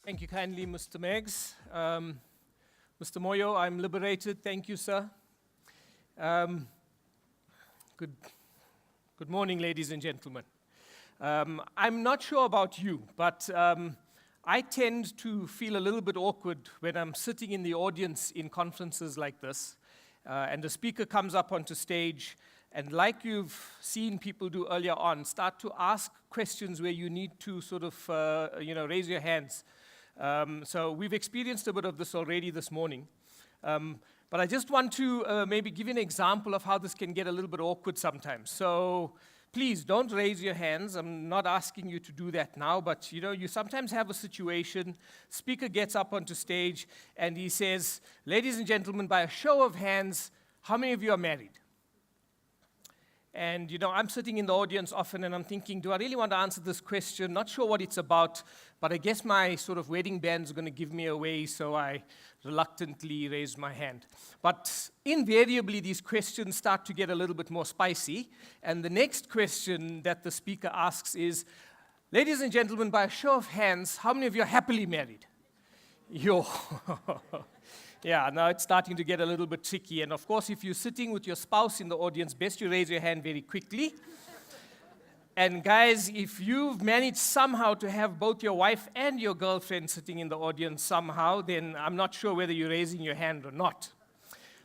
Thank you kindly, Mr. Meggs. Mr. Moyo, I'm liberated. Thank you, sir. Good morning, ladies and gentlemen. I'm not sure about you, but I tend to feel a little bit awkward when I'm sitting in the audience in conferences like this, and the speaker comes up onto stage, and like you've seen people do earlier on, start to ask questions where you need to sort of, raise your hands. So we've experienced a bit of this already this morning. But I just want to maybe give you an example of how this can get a little bit awkward sometimes. So please don't raise your hands. I'm not asking you to do that now, but you sometimes have a situation, speaker gets up onto stage and he says, ladies and gentlemen, by a show of hands, how many of you are married? And I'm sitting in the audience often and I'm thinking, do I really want to answer this question? Not sure what it's about, but I guess my sort of wedding band's going to give me away, so I reluctantly raised my hand. But invariably, these questions start to get a little bit more spicy. And the next question that the speaker asks is, ladies and gentlemen, by a show of hands, how many of you are happily married? Yo. Yeah, now it's starting to get a little bit tricky. And of course, if you're sitting with your spouse in the audience, best you raise your hand very quickly. And guys, if you've managed somehow to have both your wife and your girlfriend sitting in the audience somehow, then I'm not sure whether you're raising your hand or not.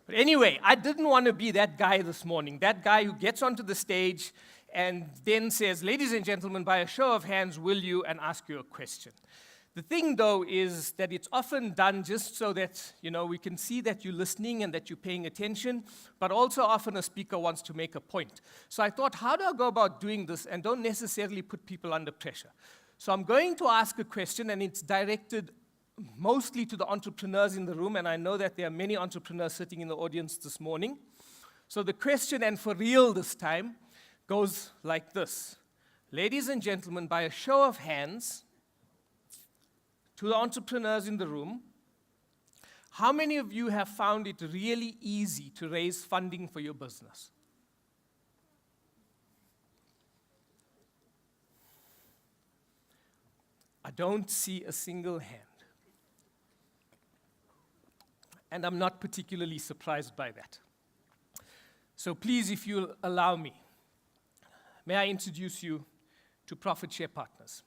But anyway, I didn't want to be that guy this morning, that guy who gets onto the stage and then says, ladies and gentlemen, by a show of hands, will you, and ask you a question. The thing, though, is that it's often done just so that, we can see that you're listening and that you're paying attention, but also often a speaker wants to make a point. So I thought, how do I go about doing this and don't necessarily put people under pressure? So I'm going to ask a question, and it's directed mostly to the entrepreneurs in the room, and I know that there are many entrepreneurs sitting in the audience this morning. So the question, and for real this time, goes like this. Ladies and gentlemen, by a show of hands, to the entrepreneurs in the room, how many of you have found it really easy to raise funding for your business? I don't see a single hand. And I'm not particularly surprised by that. So please, if you'll allow me, may I introduce you to ProfitShare Partners.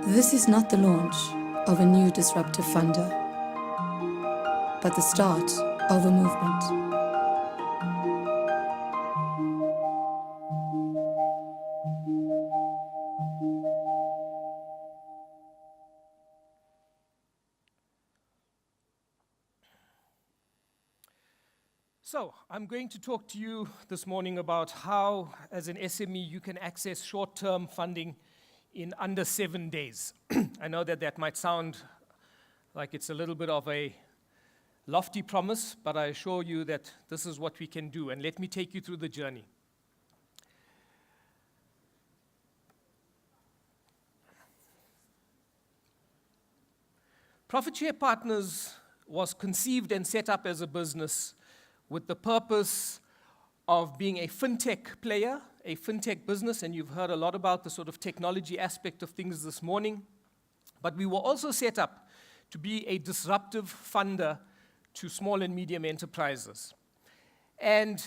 This is not the launch of a new disruptive funder, but the start of a movement. So I'm going to talk to you this morning about how, as an SME, you can access short-term funding in under 7 days. I know that might sound like it's a little bit of a lofty promise, but I assure you that this is what we can do. And let me take you through the journey. ProfitShare Partners was conceived and set up as a business with the purpose of being a fintech player, a fintech business, and you've heard a lot about the sort of technology aspect of things this morning. But we were also set up to be a disruptive funder to small and medium enterprises. And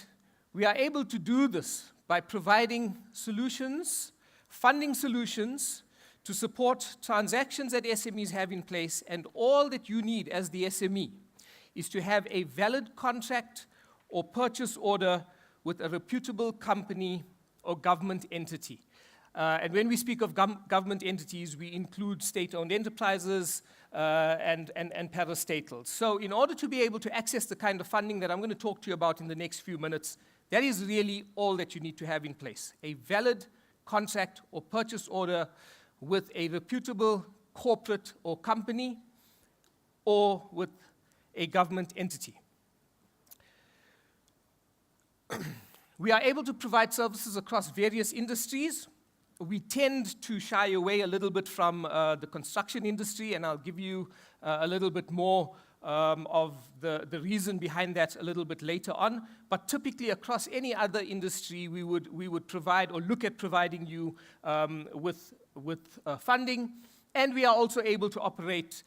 we are able to do this by providing solutions, funding solutions, to support transactions that SMEs have in place, and all that you need as the SME is to have a valid contract or purchase order with a reputable company or government entity. And when we speak of government entities, we include state-owned enterprises and parastatals. So in order to be able to access the kind of funding that I'm going to talk to you about in the next few minutes, that is really all that you need to have in place: a valid contract or purchase order with a reputable corporate or company, or with a government entity. We are able to provide services across various industries. We tend to shy away a little bit from the construction industry, and I'll give you a little bit more of the reason behind that a little bit later on. But typically across any other industry, we would provide or look at providing you with funding, and we are also able to operate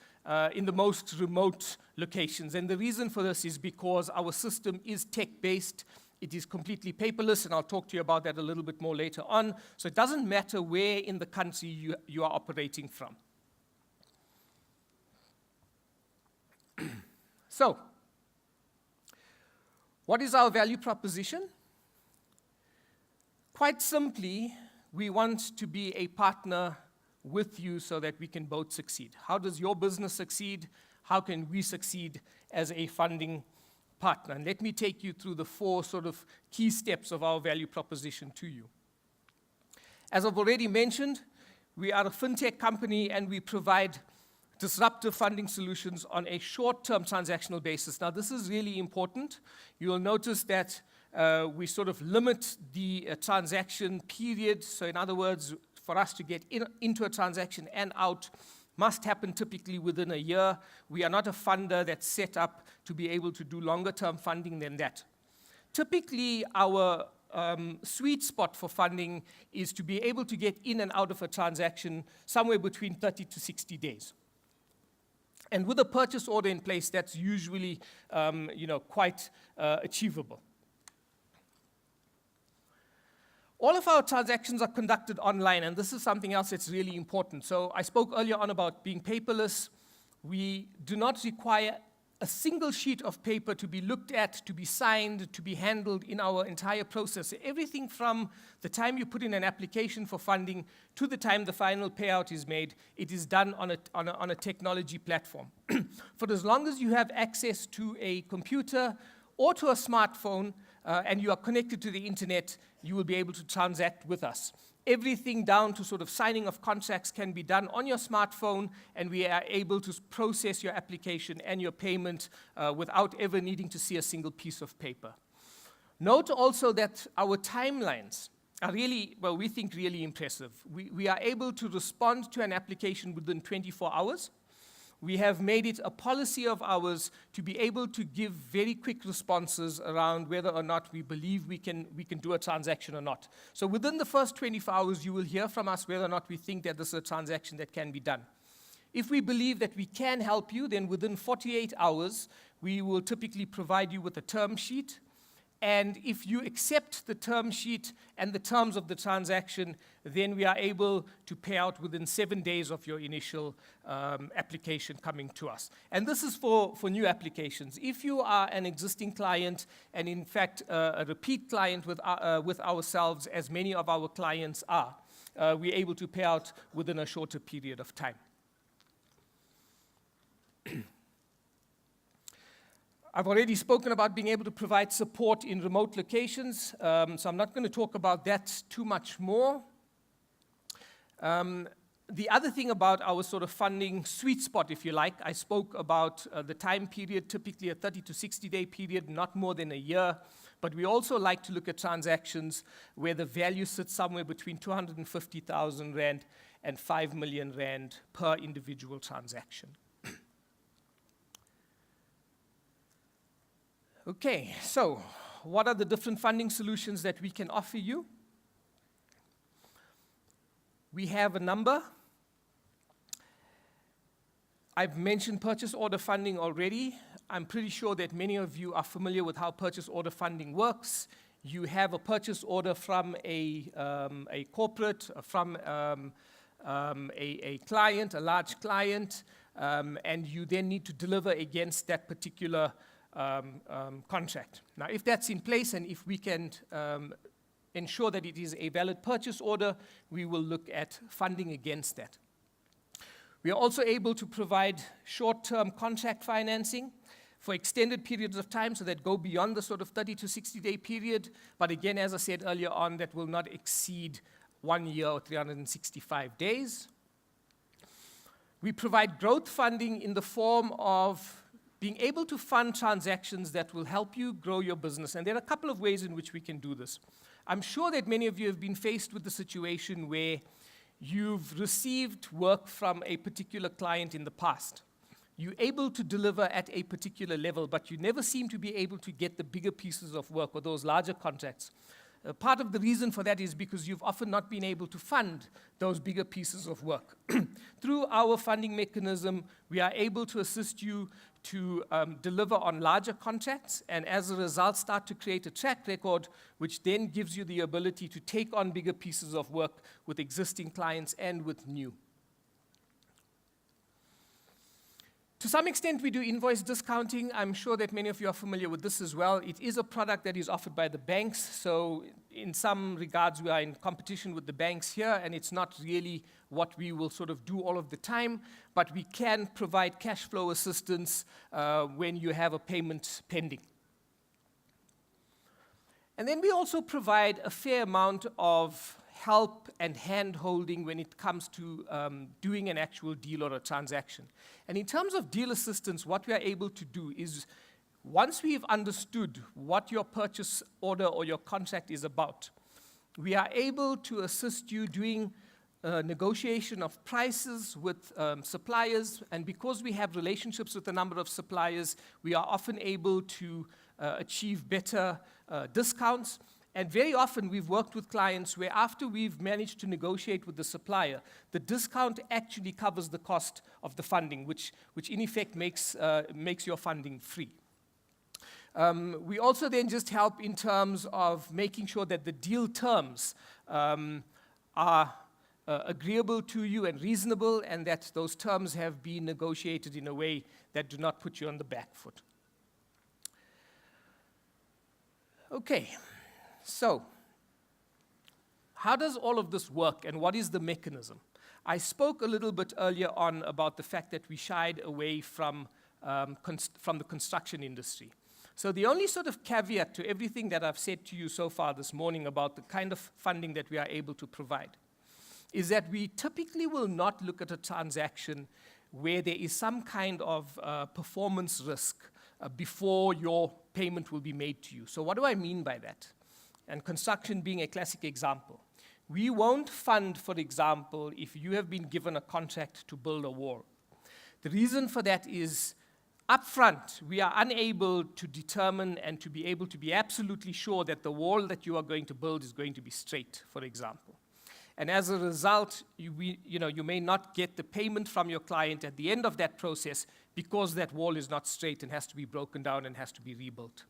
in the most remote locations. And the reason for this is because our system is tech-based. It is completely paperless, and I'll talk to you about that a little bit more later on. So it doesn't matter where in the country you are operating from. So, what is our value proposition? Quite simply, we want to be a partner with you so that we can both succeed. How does your business succeed? How can we succeed as a funding partner? And let me take you through the 4 sort of key steps of our value proposition to you. As I've already mentioned, we are a fintech company, and we provide disruptive funding solutions on a short-term transactional basis. Now, this is really important. You'll notice that we sort of limit the transaction period. So in other words, for us to get into a transaction and out must happen typically within a year. We are not a funder that's set up to be able to do longer-term funding than that. Typically, our sweet spot for funding is to be able to get in and out of a transaction somewhere between 30 to 60 days. And with a purchase order in place, that's usually quite achievable. All of our transactions are conducted online, and this is something else that's really important. So I spoke earlier on about being paperless. We do not require a single sheet of paper to be looked at, to be signed, to be handled in our entire process. Everything from the time you put in an application for funding to the time the final payout is made, it is done on a technology platform. For as long as you have access to a computer or to a smartphone and you are connected to the internet, you will be able to transact with us. Everything down to sort of signing of contracts can be done on your smartphone, and we are able to process your application and your payment without ever needing to see a single piece of paper. Note also that our timelines are really, well, we think really impressive. We are able to respond to an application within 24 hours. We have made it a policy of ours to be able to give very quick responses around whether or not we believe we can do a transaction or not. So within the first 24 hours, you will hear from us whether or not we think that this is a transaction that can be done. If we believe that we can help you, then within 48 hours, we will typically provide you with a term sheet. And if you accept the term sheet and the terms of the transaction, then we are able to pay out within 7 days of your initial application coming to us. And this is for new applications. If you are an existing client, and in fact a repeat client with ourselves, as many of our clients are, we're able to pay out within a shorter period of time. I've already spoken about being able to provide support in remote locations, so I'm not going to talk about that too much more. The other thing about our sort of funding sweet spot, if you like, I spoke about the time period, typically a 30 to 60-day period, not more than a year. But we also like to look at transactions where the value sits somewhere between 250,000 Rand and 5 million Rand per individual transaction. Okay, so what are the different funding solutions that we can offer you? We have a number. I've mentioned purchase order funding already. I'm pretty sure that many of you are familiar with how purchase order funding works. You have a purchase order from a corporate, from a client, a large client, and you then need to deliver against that particular contract. Now, if that's in place and if we can ensure that it is a valid purchase order, we will look at funding against that. We are also able to provide short-term contract financing for extended periods of time, so that go beyond the sort of 30 to 60-day period. But again, as I said earlier on, that will not exceed 1 year or 365 days. We provide growth funding in the form of being able to fund transactions that will help you grow your business. And there are a couple of ways in which we can do this. I'm sure that many of you have been faced with the situation where you've received work from a particular client in the past. You're able to deliver at a particular level, but you never seem to be able to get the bigger pieces of work or those larger contracts. Part of the reason for that is because you've often not been able to fund those bigger pieces of work. Through our funding mechanism, we are able to assist you to deliver on larger contracts, and as a result, start to create a track record, which then gives you the ability to take on bigger pieces of work with existing clients and with new. To some extent, we do invoice discounting. I'm sure that many of you are familiar with this as well. It is a product that is offered by the banks, so in some regards, we are in competition with the banks here, and it's not really what we will sort of do all of the time, but we can provide cash flow assistance when you have a payment pending. And then we also provide a fair amount of help and hand-holding when it comes to doing an actual deal or a transaction. And in terms of deal assistance, what we are able to do is, once we've understood what your purchase order or your contract is about, we are able to assist you doing negotiation of prices with suppliers, and because we have relationships with a number of suppliers, we are often able to achieve better discounts. And very often we've worked with clients where after we've managed to negotiate with the supplier, the discount actually covers the cost of the funding, which in effect makes your funding free. We also then just help in terms of making sure that the deal terms are agreeable to you and reasonable, and that those terms have been negotiated in a way that do not put you on the back foot. Okay. So, how does all of this work, and what is the mechanism? I spoke a little bit earlier on about the fact that we shied away from the construction industry. So the only sort of caveat to everything that I've said to you so far this morning about the kind of funding that we are able to provide is that we typically will not look at a transaction where there is some kind of performance risk before your payment will be made to you. So what do I mean by that? And construction being a classic example. We won't fund, for example, if you have been given a contract to build a wall. The reason for that is, upfront, we are unable to determine and to be able to be absolutely sure that the wall that you are going to build is going to be straight, for example. And as a result, you may not get the payment from your client at the end of that process because that wall is not straight and has to be broken down and has to be rebuilt.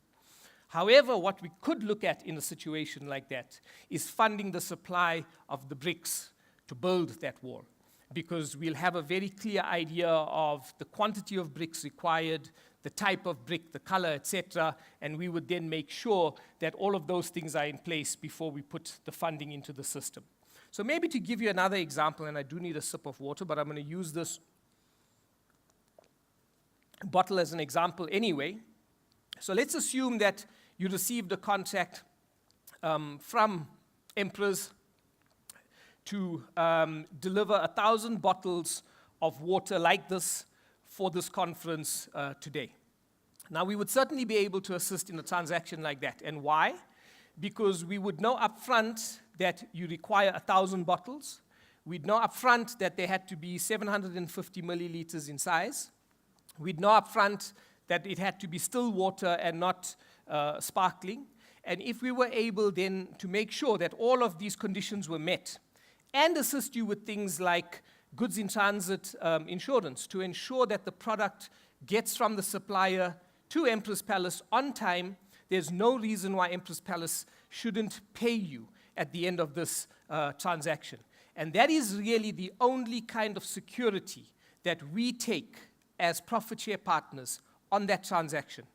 However, what we could look at in a situation like that is funding the supply of the bricks to build that wall, because we'll have a very clear idea of the quantity of bricks required, the type of brick, the color, etc., and we would then make sure that all of those things are in place before we put the funding into the system. So maybe to give you another example, and I do need a sip of water, but I'm going to use this bottle as an example anyway. So let's assume that you received a contract from Emperors to deliver 1,000 bottles of water like this for this conference today. Now, we would certainly be able to assist in a transaction like that. And why? Because we would know upfront that you require 1,000 bottles. We'd know upfront that they had to be 750 milliliters in size. We'd know upfront that it had to be still water and not sparkling. And if we were able then to make sure that all of these conditions were met and assist you with things like goods in transit insurance to ensure that the product gets from the supplier to Empress Palace on time, there's no reason why Empress Palace shouldn't pay you at the end of this transaction. And that is really the only kind of security that we take as ProfitShare Partners on that transaction.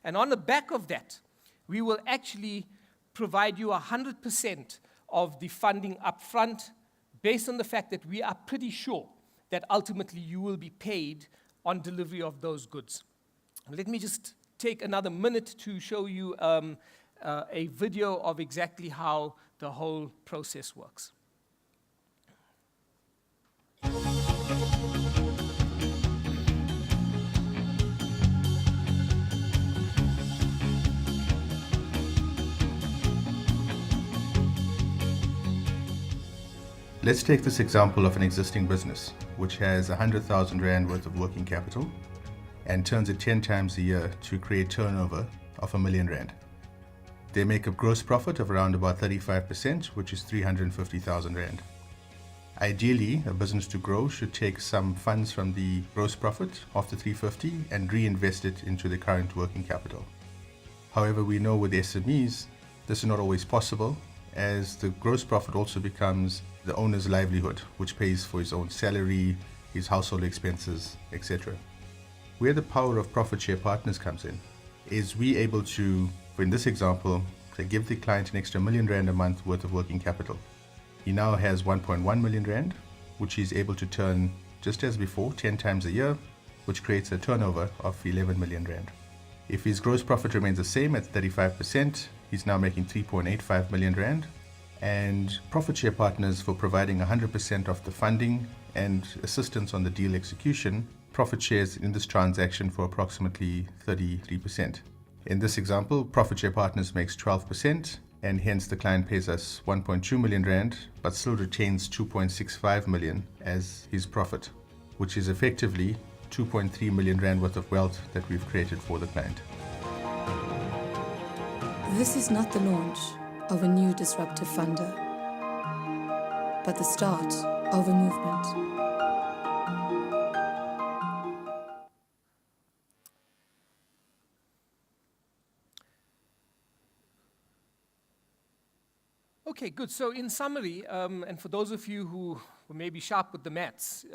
And on the back of that, we will actually provide you 100% of the funding up front based on the fact that we are pretty sure that ultimately you will be paid on delivery of those goods. Let me just take another minute to show you a video of exactly how the whole process works. Let's take this example of an existing business which has 100,000 Rand worth of working capital and turns it 10 times a year to create turnover of R1 million. They make a gross profit of around about 35%, which is 350,000 Rand. Ideally, a business to grow should take some funds from the gross profit of the 350 and reinvest it into the current working capital. However, we know with SMEs, this is not always possible, as the gross profit also becomes the owner's livelihood, which pays for his own salary, his household expenses, etc. Where the power of ProfitShare Partners comes in is we able to, for in this example, to give the client an extra R1 million a month worth of working capital. He now has 1.1 million Rand, which he's able to turn just as before 10 times a year, which creates a turnover of 11 million Rand. If his gross profit remains the same at 35%, he's now making 3.85 million Rand. And ProfitShare Partners, for providing 100% of the funding and assistance on the deal execution, profit shares in this transaction for approximately 33%. In this example, ProfitShare Partners makes 12%, and hence the client pays us 1.2 million Rand, but still retains 2.65 million as his profit, which is effectively 2.3 million Rand worth of wealth that we've created for the client. This is not the launch of a new disruptive funder, but the start of a movement. Okay, good. So in summary, and for those of you who may be sharp with the maths,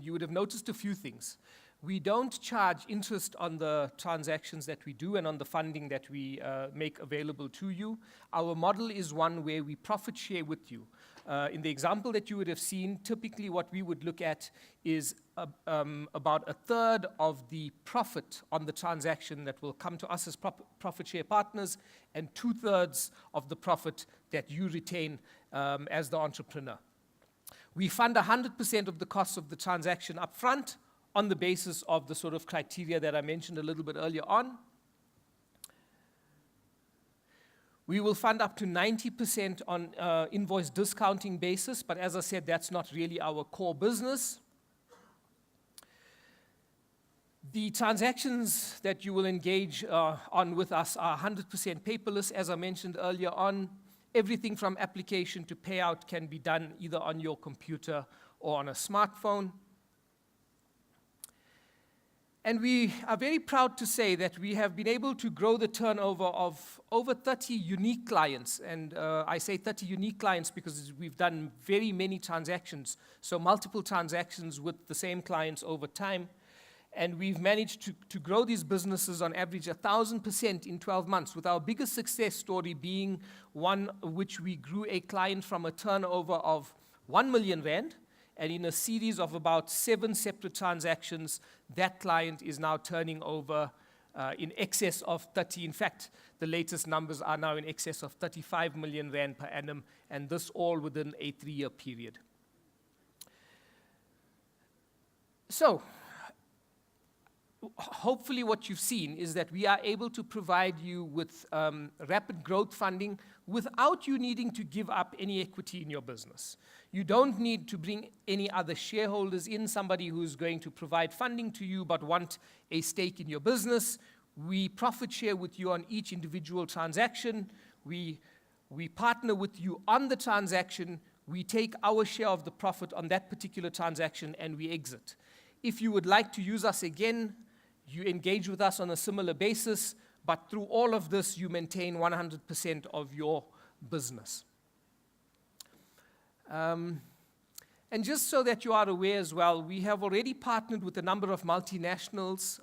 you would have noticed a few things. We don't charge interest on the transactions that we do and on the funding that we make available to you. Our model is one where we profit share with you. In the example that you would have seen, typically what we would look at is about a third of the profit on the transaction that will come to us as profit share partners, and 2/3 of the profit that you retain as the entrepreneur. We fund 100% of the costs of the transaction up front on the basis of the sort of criteria that I mentioned a little bit earlier on. We will fund up to 90% on invoice discounting basis, but as I said, that's not really our core business. The transactions that you will engage on with us are 100% paperless, as I mentioned earlier on. Everything from application to payout can be done either on your computer or on a smartphone. And we are very proud to say that we have been able to grow the turnover of over 30 unique clients. And I say 30 unique clients because we've done very many transactions, so multiple transactions with the same clients over time. And we've managed to grow these businesses on average 1,000% in 12 months, with our biggest success story being one which we grew a client from a turnover of 1 million Rand. And in a series of about 7 separate transactions, that client is now turning over in excess of 30. In fact, the latest numbers are now in excess of 35 million Rand per annum, and this all within a 3-year period. So, hopefully what you've seen is that we are able to provide you with rapid growth funding without you needing to give up any equity in your business. You don't need to bring any other shareholders in, somebody who's going to provide funding to you but want a stake in your business. We profit share with you on each individual transaction. We partner with you on the transaction. We take our share of the profit on that particular transaction, and we exit. If you would like to use us again, you engage with us on a similar basis, but through all of this, you maintain 100% of your business. And just so that you are aware as well, we have already partnered with a number of multinationals.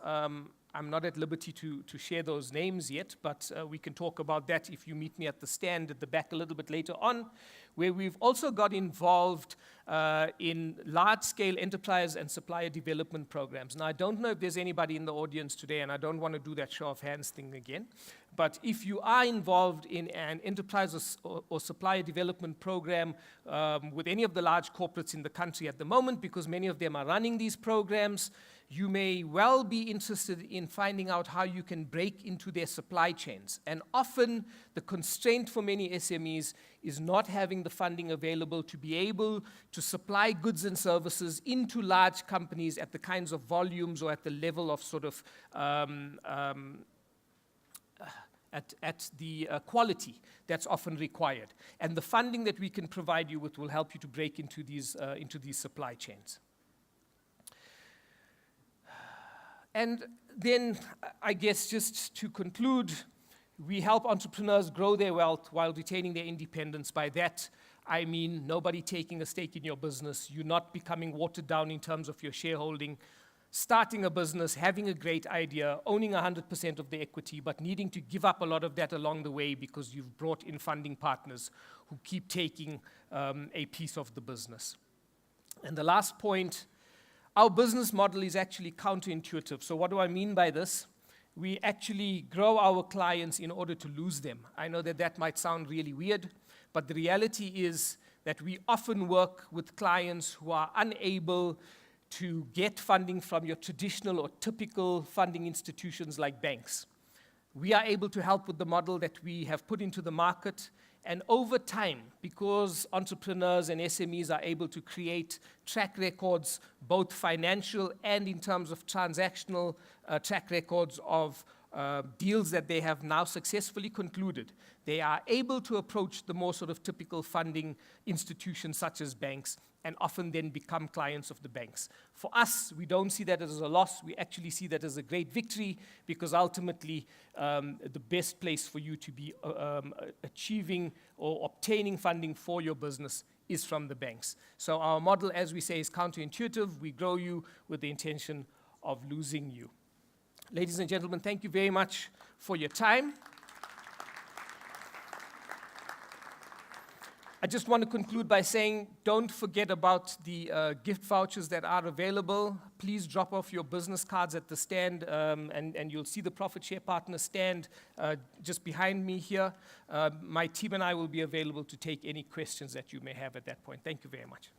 I'm not at liberty to share those names yet, but we can talk about that if you meet me at the stand at the back a little bit later on, where we've also got involved in large-scale enterprise and supplier development programs. Now, I don't know if there's anybody in the audience today, and I don't want to do that show of hands thing again, but if you are involved in an enterprise or supplier development program with any of the large corporates in the country at the moment, because many of them are running these programs, you may well be interested in finding out how you can break into their supply chains. And often, the constraint for many SMEs is not having the funding available to be able to supply goods and services into large companies at the kinds of volumes or at the level of sort of at the quality that's often required. And the funding that we can provide you with will help you to break into these supply chains. And then, I guess, just to conclude, we help entrepreneurs grow their wealth while retaining their independence. By that, I mean nobody taking a stake in your business, you not becoming watered down in terms of your shareholding, starting a business, having a great idea, owning 100% of the equity, but needing to give up a lot of that along the way because you've brought in funding partners who keep taking a piece of the business. And the last point, our business model is actually counterintuitive. So what do I mean by this? We actually grow our clients in order to lose them. I know that that might sound really weird, but the reality is that we often work with clients who are unable to get funding from your traditional or typical funding institutions like banks. We are able to help with the model that we have put into the market. And over time, because entrepreneurs and SMEs are able to create track records, both financial and in terms of transactional track records of deals that they have now successfully concluded, they are able to approach the more sort of typical funding institutions such as banks and often then become clients of the banks. For us, we don't see that as a loss. We actually see that as a great victory because ultimately the best place for you to be achieving or obtaining funding for your business is from the banks. So our model, as we say, is counterintuitive. We grow you with the intention of losing you. Ladies and gentlemen, thank you very much for your time. I just want to conclude by saying, don't forget about the gift vouchers that are available. Please drop off your business cards at the stand, and you'll see the ProfitShare Partners stand just behind me here. My team and I will be available to take any questions that you may have at that point. Thank you very much.